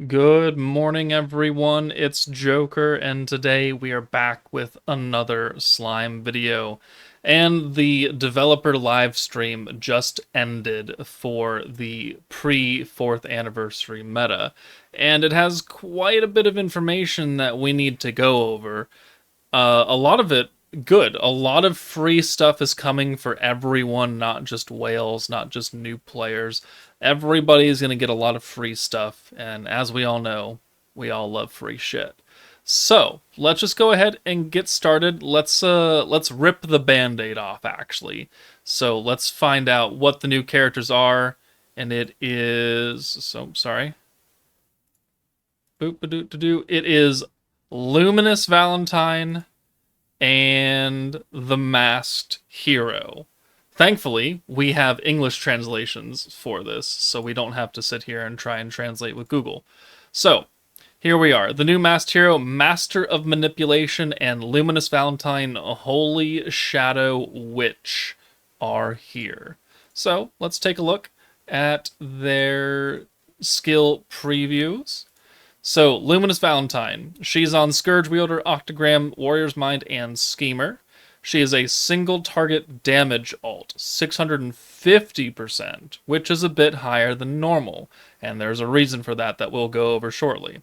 Good morning, everyone. It's Joker, and today we are back with another slime video. And the developer live stream just ended for the pre-4th anniversary meta, and it has quite a bit of information that we need to go over. A lot of it good. A lot of free stuff is coming for everyone, not just whales, not just new players. Everybody's going to get a lot of free stuff, and as we all know, we all love free shit. So, let's just go ahead and get started. Let's rip the band-aid off actually. So, let's find out what the new characters are, and it is sorry. Boop doo doo. It is Luminous Valentine and The Masked Hero. Thankfully, we have English translations for this, so we don't have to sit here and try and translate with Google. So, here we are. The new Masked Hero, Master of Manipulation, and Luminous Valentine, Holy Shadow Witch are here. So, let's take a look at their skill previews. So, Luminous Valentine. She's on Scourge Wielder, Octagram, Warrior's Mind, and Schemer. She is a single target damage alt, 650%, which is a bit higher than normal, and there's a reason for that we'll go over shortly.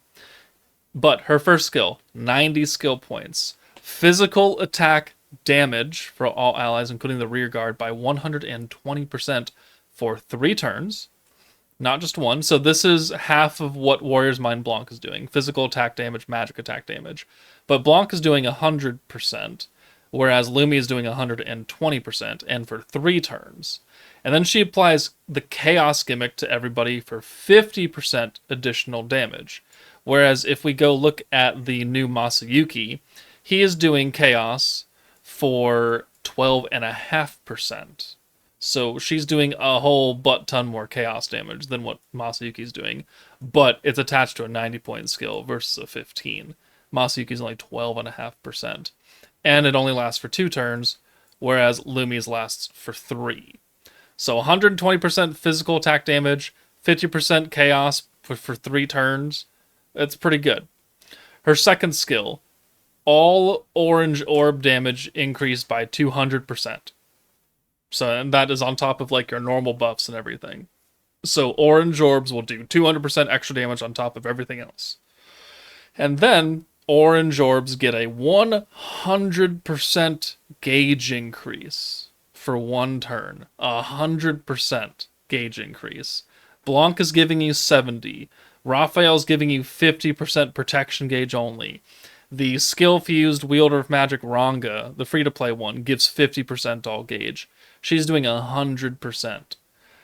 But her first skill, 90 skill points. Physical attack damage for all allies, including the rear guard, by 120% for 3 turns. Not just one. So this is half of what Warrior's Mind Blanc is doing. Physical attack damage, magic attack damage. But Blanc is doing 100%, whereas Lumi is doing 120%, and for 3 turns. And then she applies the Chaos gimmick to everybody for 50% additional damage. Whereas if we go look at the new Masayuki, he is doing Chaos for 12.5%. So she's doing a whole butt ton more chaos damage than what Masayuki's doing, but it's attached to a 90-point skill versus a 15. Masayuki's only 12.5%, and it only lasts for 2 turns, whereas Lumi's lasts for 3. So 120% physical attack damage, 50% chaos for 3 turns. It's pretty good. Her second skill, all orange orb damage increased by 200%. So, and that is on top of like your normal buffs and everything. So orange orbs will do 200% extra damage on top of everything else. And then orange orbs get a 100% gauge increase for 1 turn. 100% gauge increase. Blanc is giving you 70. Raphael's giving you 50% protection gauge only. The skill-fused Wielder of Magic Ranga, the free-to-play one, gives 50% all gauge. She's doing 100%.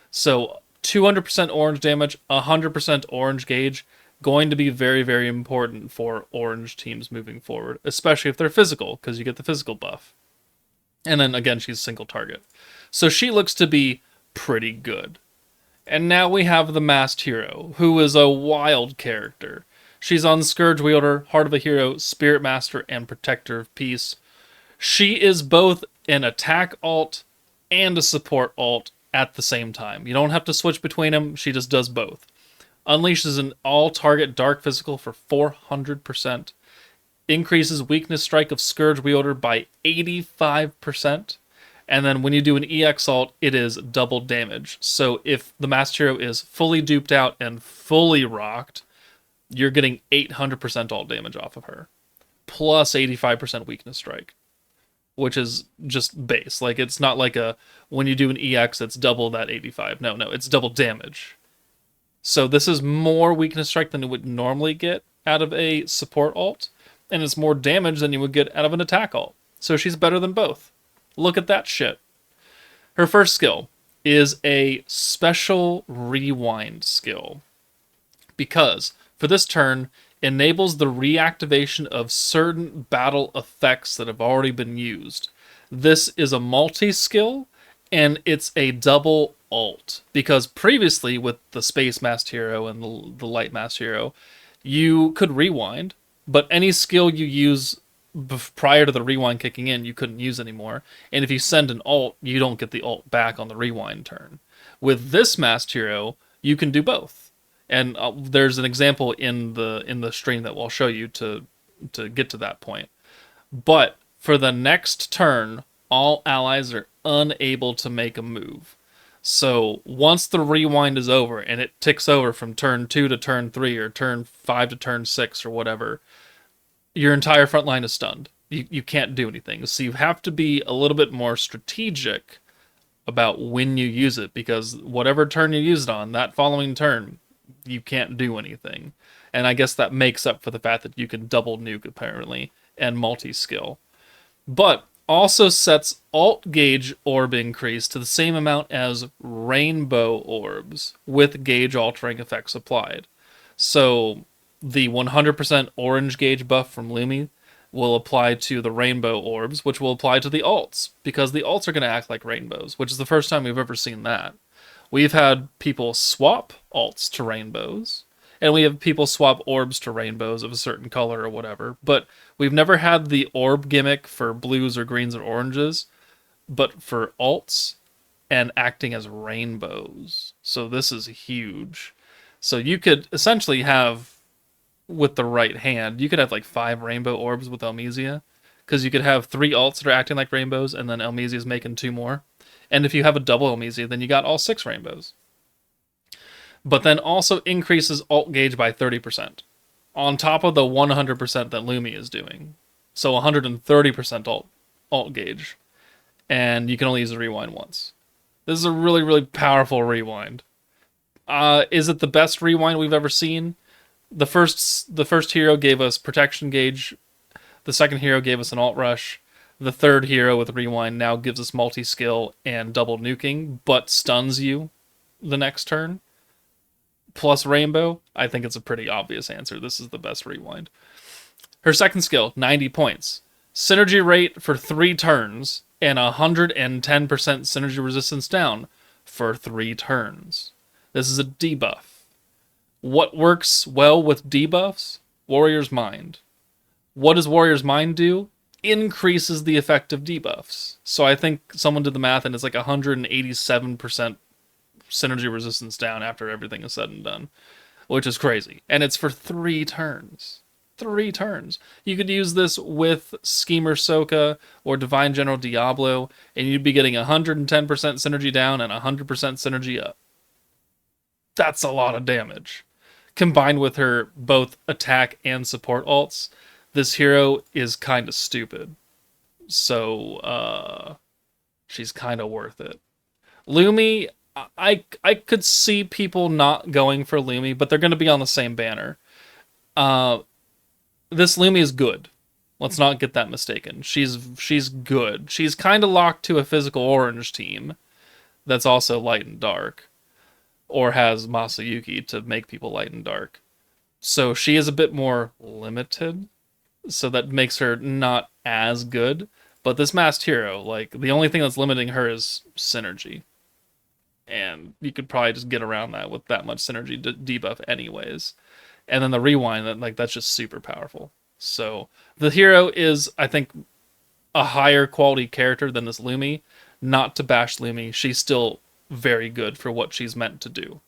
So 200% orange damage, 100% orange gauge, going to be very, very important for orange teams moving forward, especially if they're physical, because you get the physical buff. And then again, she's single target. So she looks to be pretty good. And now we have the Masked Hero, who is a wild character. She's on Scourge Wielder, Heart of a Hero, Spirit Master, and Protector of Peace. She is both an attack alt and a support alt at the same time. You don't have to switch between them, she just does both. Unleashes an all-target dark physical for 400%. Increases weakness strike of Scourge Wielder by 85%. And then when you do an EX alt, it is double damage. So if the Masked Hero is fully duped out and fully rocked, you're getting 800% alt damage off of her. Plus 85% weakness strike. Which is just base. Like, it's not like when you do an EX, it's double that 85. No, it's double damage. So this is more weakness strike than you would normally get out of a support alt, and it's more damage than you would get out of an attack alt. So she's better than both. Look at that shit. Her first skill is a special rewind skill. Because for this turn, enables the reactivation of certain battle effects that have already been used. This is a multi-skill, and it's a double alt. Because previously, with the Space Masked Hero and the Light Masked Hero, you could rewind, but any skill you use prior to the rewind kicking in, you couldn't use anymore. And if you send an alt, you don't get the alt back on the rewind turn. With this Masked Hero, you can do both. And there's an example in the stream that we'll show you to get to that point. But for the next turn, all allies are unable to make a move. So once the rewind is over and it ticks over from turn 2 to turn 3 or turn 5 to turn 6 or whatever, your entire front line is stunned. You can't do anything. So you have to be a little bit more strategic about when you use it, because whatever turn you use it on, that following turn, you can't do anything. And I guess that makes up for the fact that you can double nuke, apparently, and multi-skill. But also sets alt gauge orb increase to the same amount as rainbow orbs, with gauge altering effects applied. So the 100% orange gauge buff from Lumi will apply to the rainbow orbs, which will apply to the alts, because the alts are going to act like rainbows, which is the first time we've ever seen that. We've had people swap alts to rainbows, and we have people swap orbs to rainbows of a certain color or whatever, but we've never had the orb gimmick for blues or greens or oranges, but for alts and acting as rainbows. So this is huge. So you could essentially have, with the right hand, you could have like 5 rainbow orbs with Elmesia, because you could have 3 alts that are acting like rainbows, and then Elmesia's making 2 more. And if you have a double Elmesia, then you got all 6 rainbows. But then also increases alt gauge by 30%, on top of the 100% that Lumi is doing. So 130% alt gauge, and you can only use the rewind once. This is a really, really powerful rewind. Is it the best rewind we've ever seen? The first hero gave us protection gauge. The second hero gave us an alt rush. The third hero with rewind now gives us multi-skill and double nuking, but stuns you the next turn. Plus rainbow, I think it's a pretty obvious answer. This is the best rewind. Her second skill, 90 points. Synergy rate for 3 turns, and 110% synergy resistance down for 3 turns. This is a debuff. What works well with debuffs? Warrior's Mind. What does Warrior's Mind do? Increases the effect of debuffs. So I think someone did the math and it's like 187% synergy resistance down after everything is said and done, which is crazy. And it's for 3 turns. 3 turns. You could use this with Schemer Sokka or Divine General Diablo, and you'd be getting 110% synergy down and 100% synergy up. That's a lot of damage. Combined with her both attack and support alts, this hero is kind of stupid. So, she's kind of worth it. Lumi, I could see people not going for Lumi, but they're going to be on the same banner. This Lumi is good. Let's not get that mistaken. She's good. She's kind of locked to a physical orange team that's also light and dark, or has Masayuki to make people light and dark. So she is a bit more limited, so that makes her not as good. But this masked hero, like, the only thing that's limiting her is synergy. And you could probably just get around that with that much synergy debuff anyways. And then the rewind, that's just super powerful. So the hero is, I think, a higher quality character than this Lumi. Not to bash Lumi, she's still very good for what she's meant to do.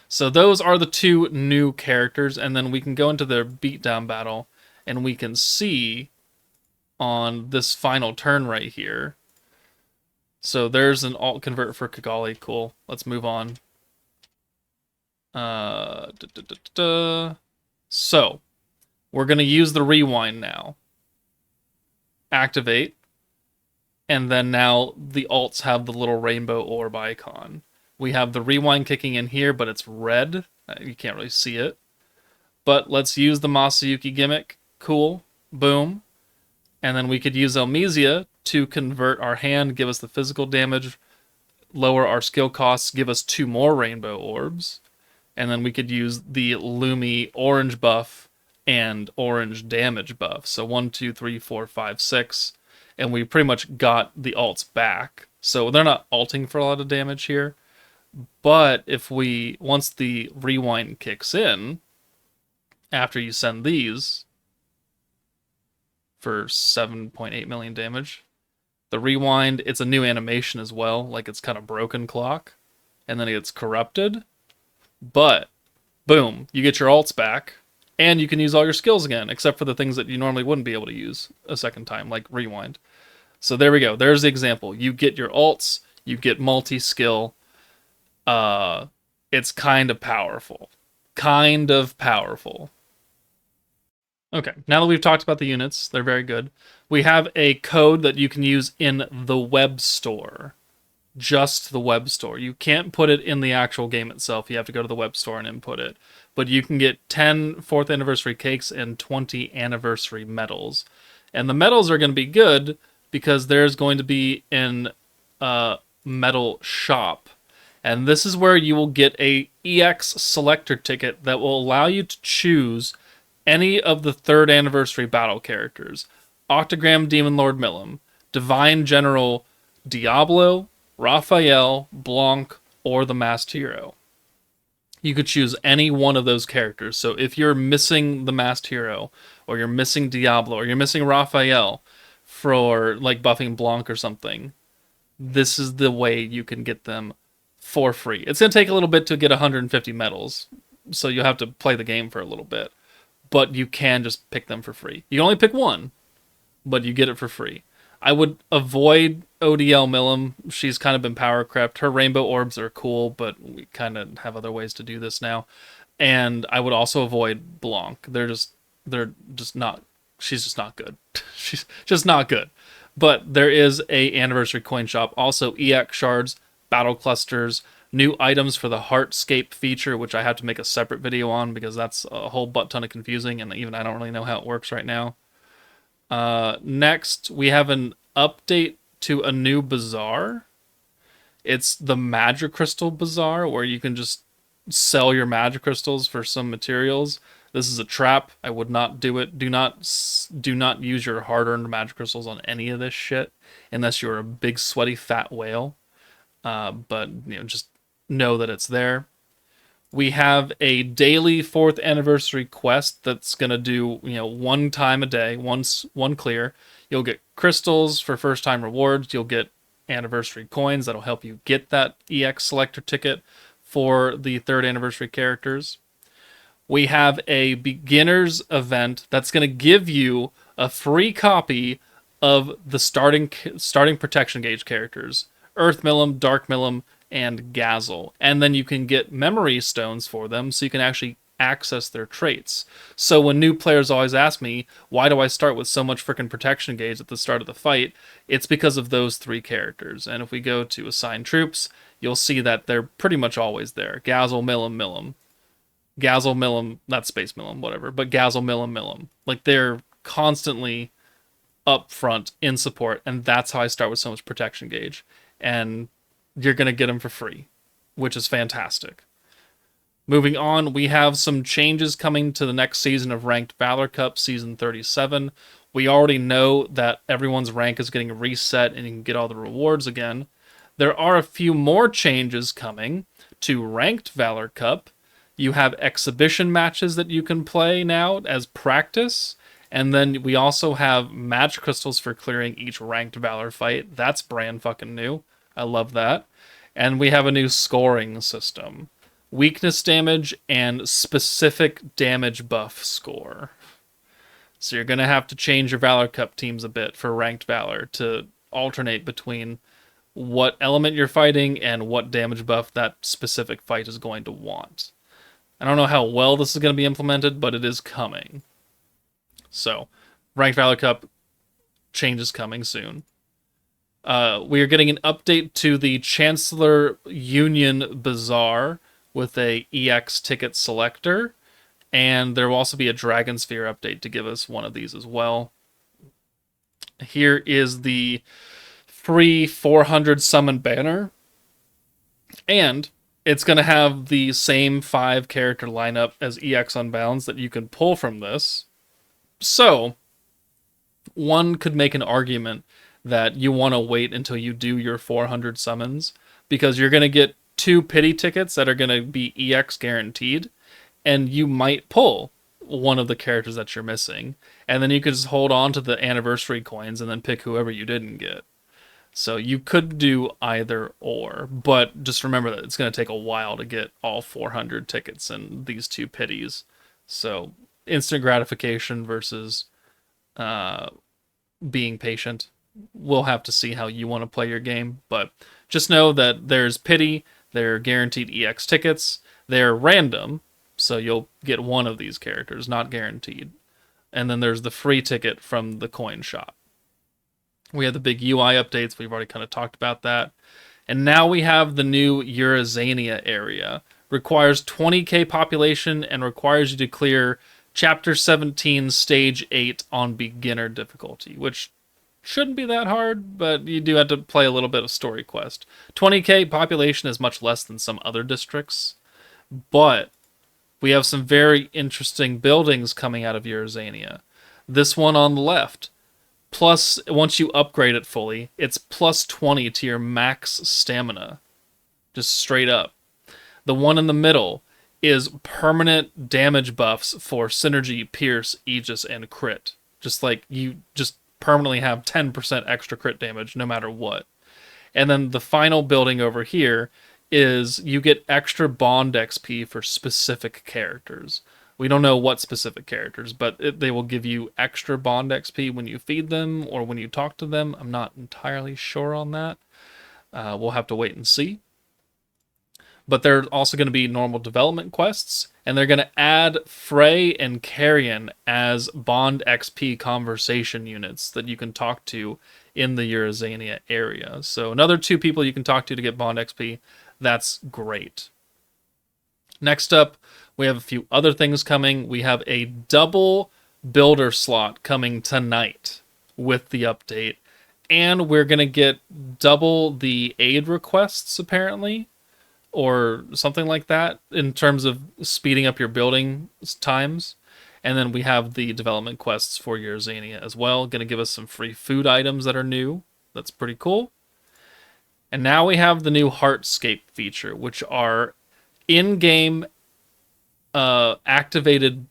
So those are the 2 new characters, and then we can go into their beatdown battle, and we can see on this final turn right here. So there's an alt convert for Kigali. Cool. Let's move on. So we're going to use the rewind now. Activate. And then now the alts have the little rainbow orb icon. We have the rewind kicking in here, but it's red. You can't really see it. But let's use the Masayuki gimmick. Cool. Boom. And then we could use Elmesia to convert our hand, give us the physical damage, lower our skill costs, give us 2 more rainbow orbs. And then we could use the Lumi orange buff and orange damage buff. So 1, 2, 3, 4, 5, 6. And we pretty much got the alts back. So they're not alting for a lot of damage here. But if we, once the rewind kicks in, after you send these for 7.8 million damage, the rewind, it's a new animation as well. Like it's kind of broken clock. And then it gets corrupted. But, boom, you get your alts back, and you can use all your skills again, except for the things that you normally wouldn't be able to use a second time, like rewind. So there we go. There's the example. You get your alts, you get multi-skill. It's kind of powerful. Kind of powerful. Okay, now that we've talked about the units, they're very good. We have a code that you can use in the Webstore. Just the Webstore. You can't put it in the actual game itself. You have to go to the Webstore and input it. But you can get 10 4th anniversary cakes and 20 anniversary medals. And the medals are going to be good because there's going to be an medal shop. And this is where you will get a EX selector ticket that will allow you to choose any of the 3rd anniversary battle characters. Octagram Demon Lord Milim, Divine General Diablo, Raphael, Blanc, or the Masked Hero. You could choose any one of those characters. So if you're missing the Masked Hero, or you're missing Diablo, or you're missing Raphael for like buffing Blanc or something, this is the way you can get them for free. It's going to take a little bit to get 150 medals, so you'll have to play the game for a little bit. But you can just pick them for free. You only pick one, but you get it for free. I would avoid ODL Milim. She's kind of been power crept. Her rainbow orbs are cool, but we kind of have other ways to do this now. And I would also avoid Blanc. They're just not. She's just not good. She's just not good. But there is a anniversary coin shop. Also EX shards, battle clusters, new items for the Heartscape feature, which I have to make a separate video on because that's a whole butt ton of confusing, and even I don't really know how it works right now. Next, we have an update to a new bazaar. It's the Magic Crystal Bazaar, where you can just sell your magic crystals for some materials. This is a trap. I would not do it. Do not use your hard-earned magic crystals on any of this shit, unless you're a big, sweaty, fat whale. But just know that it's there. We have a daily 4th anniversary quest that's going to do, 1 time a day, one clear. You'll get crystals for first time rewards. You'll get anniversary coins that'll help you get that EX selector ticket for the 3rd anniversary characters. We have a beginners event that's going to give you a free copy of the starting protection gauge characters. Earth Milim, Dark Milim, and Gazel. And then you can get memory stones for them so you can actually access their traits. So when new players always ask me, why do I start with so much freaking protection gauge at the start of the fight? It's because of those 3 characters. And if we go to assign troops, you'll see that they're pretty much always there. Gazel, Milim, Milim. Gazel, Milim, not Space Milim, whatever, but Gazel, Milim, Milim. Like, they're constantly up front in support, and that's how I start with so much protection gauge. And you're going to get them for free, which is fantastic. Moving on, we have some changes coming to the next season of Ranked Valor Cup, Season 37. We already know that everyone's rank is getting reset and you can get all the rewards again. There are a few more changes coming to Ranked Valor Cup. You have exhibition matches that you can play now as practice. And then we also have match crystals for clearing each Ranked Valor fight. That's brand fucking new. I love that. And we have a new scoring system. Weakness damage and specific damage buff score. So you're going to have to change your Valor Cup teams a bit for Ranked Valor to alternate between what element you're fighting and what damage buff that specific fight is going to want. I don't know how well this is going to be implemented, but it is coming. So, Ranked Valor Cup changes coming soon. We are getting an update to the Chancellor Union Bazaar with a EX ticket selector. And there will also be a Dragon Sphere update to give us one of these as well. Here is the free 400 summon banner. And it's going to have the same 5 character lineup as EX Unbounds that you can pull from this. So, one could make an argument that you want to wait until you do your 400 summons, because you're going to get 2 pity tickets that are going to be EX guaranteed, and you might pull one of the characters that you're missing, and then you could just hold on to the anniversary coins and then pick whoever you didn't get. So you could do either or, but just remember that it's going to take a while to get all 400 tickets and these 2 pities. So instant gratification versus being patient. We'll have to see how you want to play your game, but just know that there's pity, they're guaranteed EX tickets, they're random, so you'll get one of these characters, not guaranteed. And then there's the free ticket from the coin shop. We have the big UI updates. We've already kind of talked about that. And now we have the new Eurazania area. Requires 20k population and requires you to clear Chapter 17, Stage 8 on beginner difficulty, which shouldn't be that hard, but you do have to play a little bit of story quest. 20k population is much less than some other districts, but we have some very interesting buildings coming out of Eurazania. This one on the left, plus, once you upgrade it fully, it's plus 20 to your max stamina. Just straight up. The one in the middle is permanent damage buffs for Synergy, Pierce, Aegis, and Crit. Just like you just permanently have 10% extra crit damage no matter what. And then the final building over here is you get extra bond XP for specific characters. We don't know what specific characters, but they will give you extra bond XP when you feed them or when you talk to them. I'm not entirely sure on that. We'll have to wait and see. But there are also going to be normal development quests, and they're going to add Frey and Carrion as bond XP conversation units that you can talk to in the Eurazania area. So another 2 people you can talk to get bond XP. That's great. Next up, we have a few other things coming. We have a double builder slot coming tonight with the update. And we're going to get double the aid requests, apparently, or something like that, in terms of speeding up your building times. And then we have the development quests for Eurazania as well. Going to give us some free food items that are new. That's pretty cool. And now we have the new Heartscape feature, which are in-game activated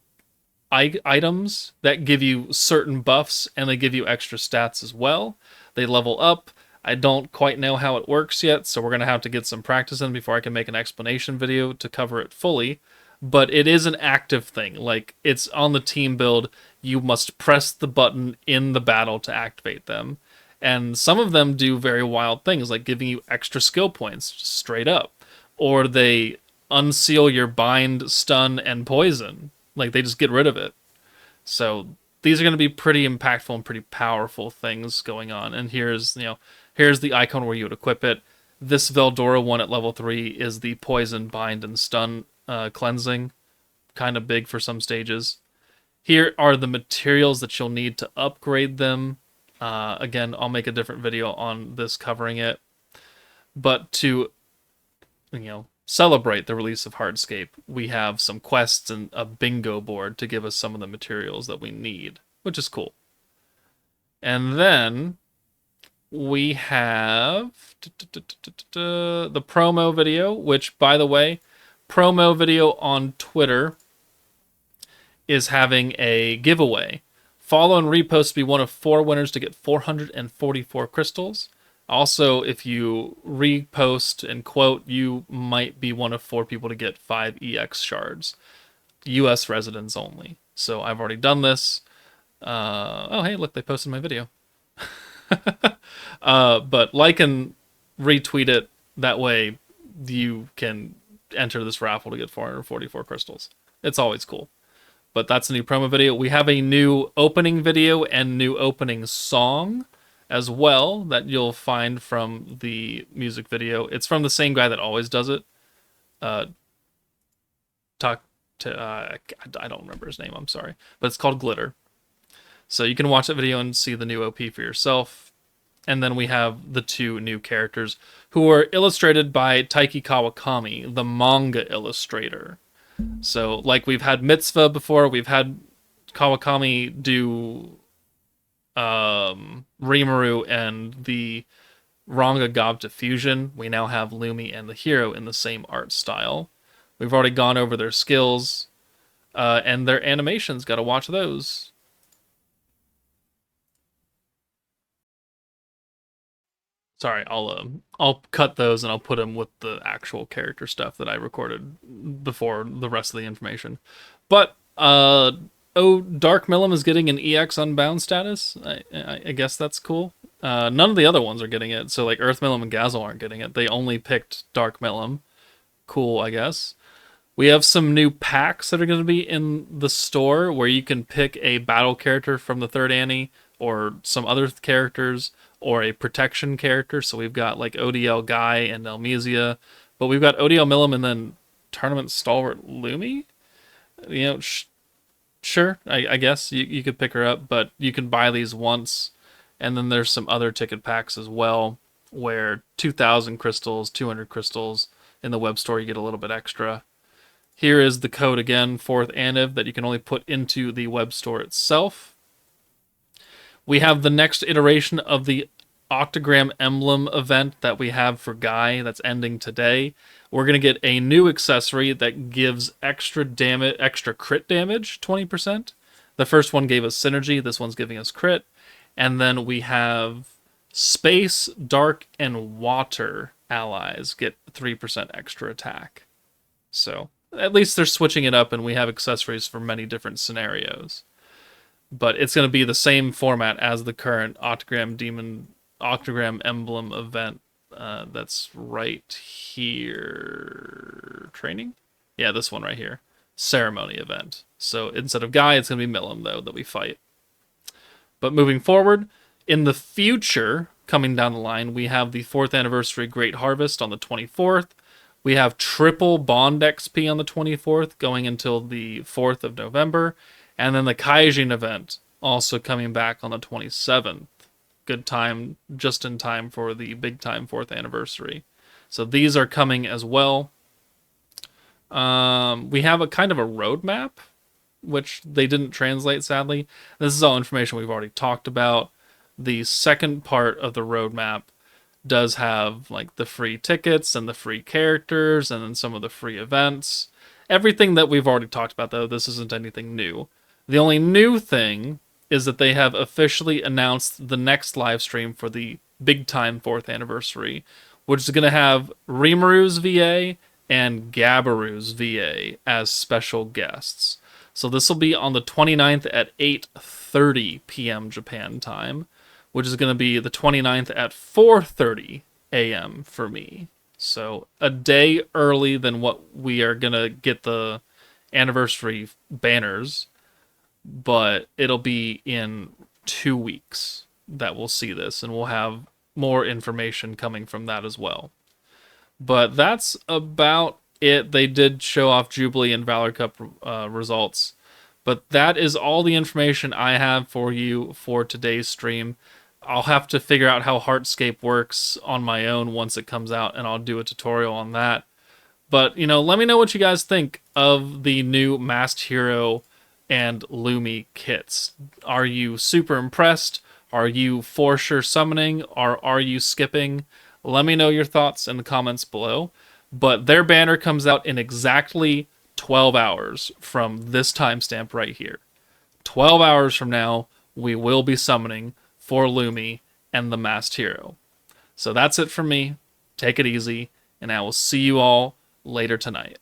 items that give you certain buffs, and they give you extra stats as well. They level up. I don't quite know how it works yet, so we're going to have to get some practice in before I can make an explanation video to cover it fully. But it is an active thing. Like, it's on the team build. You must press the button in the battle to activate them. And some of them do very wild things, like giving you extra skill points, just straight up. Or they unseal your bind, stun, and poison. Like, they just get rid of it. So these are going to be pretty impactful and pretty powerful things going on. And here's the icon where you would equip it. This Veldora one at level 3 is the poison, bind, and stun cleansing. Kind of big for some stages. Here are the materials that you'll need to upgrade them. Again, I'll make a different video on this covering it. But to, celebrate the release of Heartscape, we have some quests and a bingo board to give us some of the materials that we need, which is cool. And then we have the promo video, which, by the way, promo video on Twitter is having a giveaway. Follow and repost to be one of 4 winners to get 444 crystals. Also, if you repost and quote, you might be one of 4 people to get 5 EX shards. US residents only. So I've already done this. Oh, hey, look, they posted my video. But like and retweet it. That way you can enter this raffle to get 444 crystals. It's always cool. But that's a new promo video. We have a new opening video and new opening song as well that you'll find from the music video. It's from the same guy that always does it. I don't remember his name, I'm sorry. But it's called Glitter. So you can watch that video and see the new OP for yourself. And then we have the 2 new characters who are illustrated by Taiki Kawakami, the manga illustrator. So, like, we've had Mitzvah before, we've had Kawakami do Rimuru and the Ranga Gobta Fusion. We now have Lumi and the hero in the same art style. We've already gone over their skills and their animations. Got to watch those. Sorry, I'll cut those and I'll put them with the actual character stuff that I recorded before the rest of the information. But Dark Milim is getting an EX Unbound status. I guess that's cool. None of the other ones are getting it. So like Earth Milim and Gazel aren't getting it. They only picked Dark Milim. Cool, I guess. We have some new packs that are going to be in the store where you can pick a battle character from the 3rd Anni or some other characters or a protection character. So we've got like ODL Guy and Elmesia, but we've got ODL Milim and then Tournament Stalwart Lumi. You know, sure, I guess you could pick her up, but you can buy these once. And then there's some other ticket packs as well where 2,000 crystals, 200 crystals in the web store, you get a little bit extra. Here is the code again, 4th Anni, that you can only put into the web store itself. We have the next iteration of the Octagram Emblem event that we have for Guy that's ending today. We're going to get a new accessory that gives extra crit damage, 20%. The first one gave us synergy, this one's giving us crit. And then we have space, dark, and water allies get 3% extra attack. So at least they're switching it up and we have accessories for many different scenarios. But it's going to be the same format as the current Octagram Emblem event. That's right here. Training? Yeah, this one right here. Ceremony event. So instead of Guy, it's going to be Milim, though, that we fight. But moving forward, in the future, coming down the line, we have the 4th Anniversary Great Harvest on the 24th. We have triple Bond XP on the 24th, going until the 4th of November. And then the Kaijin event, also coming back on the 27th. Good time, just in time for the big time 4th Anniversary. So these are coming as well. We have a kind of a roadmap, which they didn't translate, sadly. This is all information we've already talked about. The second part of the roadmap does have like the free tickets and the free characters and then some of the free events. Everything that we've already talked about, though, this isn't anything new. The only new thing is that they have officially announced the next live stream for the big time 4th Anniversary, which is going to have Rimuru's VA and Gabiru's VA as special guests. So this will be on the 29th at 8:30 p.m. Japan time, which is going to be the 29th at 4:30 a.m. for me. So a day early than what we are going to get the anniversary banners, but it'll be in 2 weeks that we'll see this, and we'll have more information coming from that as well. But that's about it. They did show off Jubilee and Valor Cup results, but that is all the information I have for you for today's stream. I'll have to figure out how Heartscape works on my own once it comes out, and I'll do a tutorial on that. But, you know, let me know what you guys think of the new Masked Hero and Lumi kits. Are you super impressed? Are you for sure summoning? Or are you skipping? Let me know your thoughts in the comments below. But their banner comes out in exactly 12 hours from this timestamp right here. 12 hours from now, we will be summoning for Lumi and the Masked Hero. So that's it from me. Take it easy, and I will see you all later tonight.